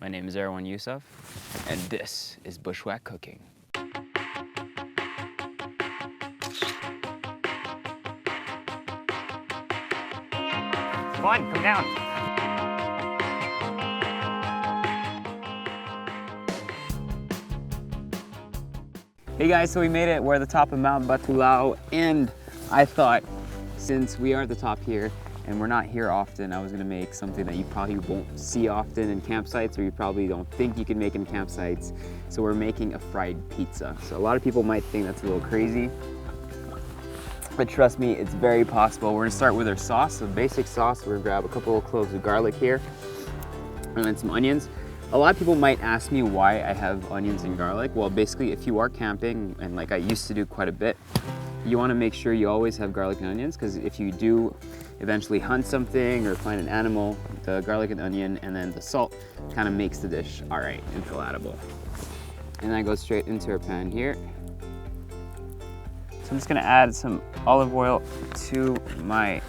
My name is Erwan Heussaff, and this is Bushwhack Cooking. Come on, come down. Hey guys, so we made it. We're at the top of Mount Batulao, and I thought, since we are at the top here, and we're not here often, I was gonna make something that you probably won't see often in campsites, or you probably don't think you can make in campsites. So we're making a fried pizza. So a lot of people might think that's a little crazy, but trust me, it's very possible. We're gonna start with our sauce. So basic sauce, we're gonna grab a couple of cloves of garlic here, and then some onions. A lot of people might ask me why I have onions and garlic. Well, basically, if you are camping, and like I used to do quite a bit, you wanna make sure you always have garlic and onions, because if you do eventually hunt something or find an animal, the garlic and onion and then the salt kind of makes the dish all right and palatable. And then I go straight into our pan here. So I'm just gonna add some olive oil to my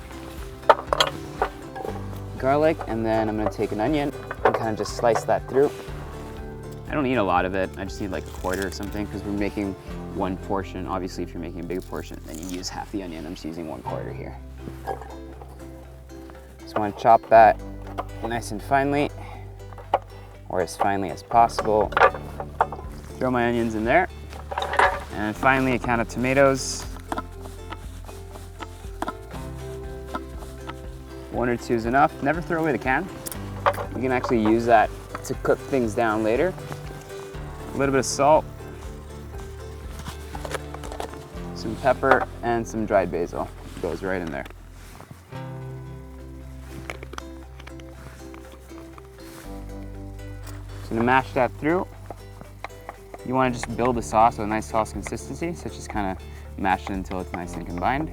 garlic, and then I'm gonna take an onion and kind of just slice that through. I don't need a lot of it. I just need like a quarter or something, because we're making one portion. Obviously, if you're making a big portion, then you use half the onion. I'm just using 1/4 here. Just want to chop that nice and finely, or as finely as possible. Throw my onions in there. And finally, a can of tomatoes. 1 or 2 is enough. Never throw away the can. You can actually use that to cook things down later. A little bit of salt, some pepper, and some dried basil. Goes right in there. So to mash that through, you want to just build a sauce with a nice sauce consistency. So just kind of mash it until it's nice and combined.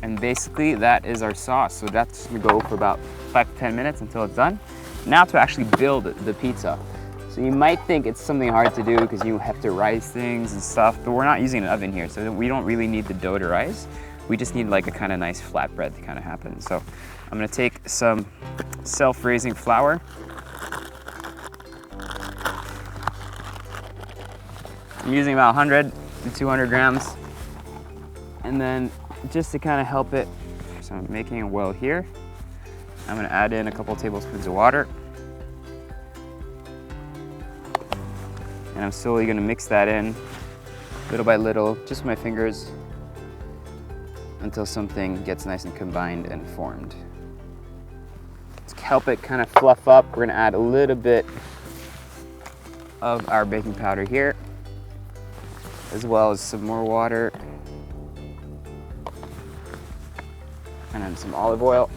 And basically that is our sauce. So that's gonna go for about 5 to 10 minutes until it's done. Now to actually build the pizza. So you might think it's something hard to do because you have to rise things and stuff, but we're not using an oven here, so we don't really need the dough to rise. We just need like a kind of nice flatbread to kind of happen. So I'm gonna take some self-raising flour. I'm using about 100 to 200 grams. And then just to kind of help it, so I'm making a well here. I'm gonna add in a couple tablespoons of water. And I'm slowly gonna mix that in, little by little, just with my fingers, until something gets nice and combined and formed. To help it kind of fluff up, we're gonna add a little bit of our baking powder here, as well as some more water, and then some olive oil.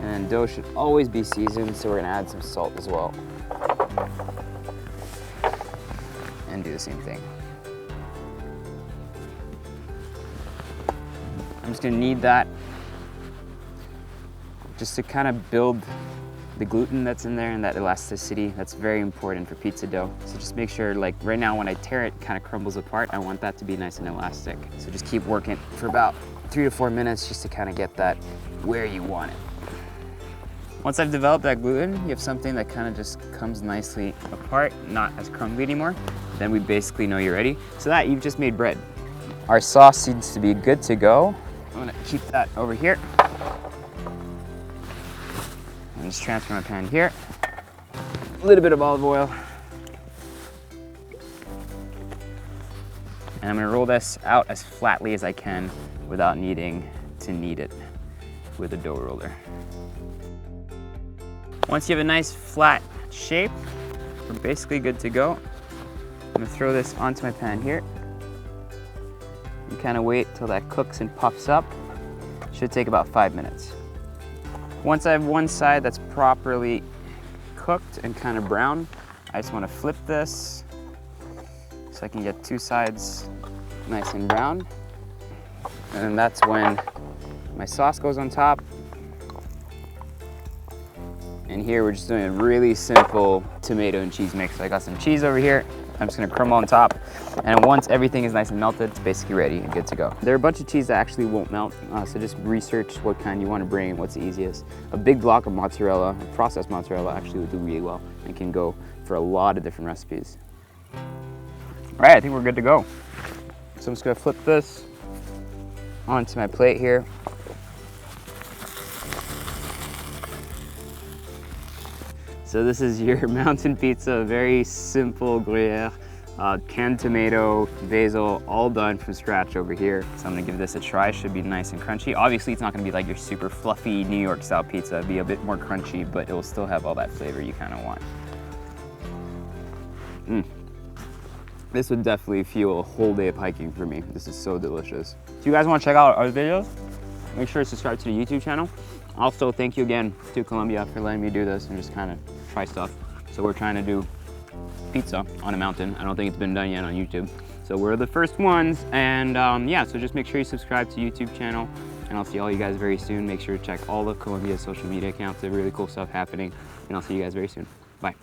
And then dough should always be seasoned, so we're gonna add some salt as well. And do the same thing. I'm just gonna knead that just to kind of build the gluten that's in there and that elasticity. That's very important for pizza dough. So just make sure, like right now when I tear it, it kind of crumbles apart. I want that to be nice and elastic. So just keep working for about 3 to 4 minutes just to kind of get that where you want it. Once I've developed that gluten, you have something that kind of just comes nicely apart, not as crumbly anymore. Then we basically know you're ready. So that you've just made bread. Our sauce seems to be good to go. I'm gonna keep that over here. And just transfer my pan here. A little bit of olive oil. And I'm gonna roll this out as flatly as I can without needing to knead it with a dough roller. Once you have a nice flat shape, we're basically good to go. I'm gonna throw this onto my pan here. And kind of wait till that cooks and puffs up. Should take about 5 minutes. Once I have one side that's properly cooked and kind of brown, I just want to flip this so I can get 2 sides nice and brown. And then that's when my sauce goes on top. And here we're just doing a really simple tomato and cheese mix. So I got some cheese over here. I'm I'm just gonna crumble on top. And once everything is nice and melted, it's basically ready and good to go. There are a bunch of cheese that actually won't melt, so just research what kind you wanna bring and what's the easiest. A big block of mozzarella, processed mozzarella, actually would do really well and can go for a lot of different recipes. All right, I think we're good to go. So I'm just gonna flip this onto my plate here. So this is your mountain pizza, very simple Gruyere, canned tomato, basil, all done from scratch over here. So I'm gonna give this a try, should be nice and crunchy. Obviously it's not gonna be like your super fluffy New York style pizza, it'll be a bit more crunchy, but it will still have all that flavor you kinda want. This would definitely fuel a whole day of hiking for me. This is so delicious. If you guys wanna check out our videos, make sure to subscribe to the YouTube channel. Also, thank you again to Colombia for letting me do this and just kind of try stuff. So we're trying to do pizza on a mountain. I don't think it's been done yet on YouTube. So we're the first ones. And yeah, so just make sure you subscribe to the YouTube channel and I'll see all you guys very soon. Make sure to check all of Colombia's social media accounts. There's really cool stuff happening and I'll see you guys very soon. Bye.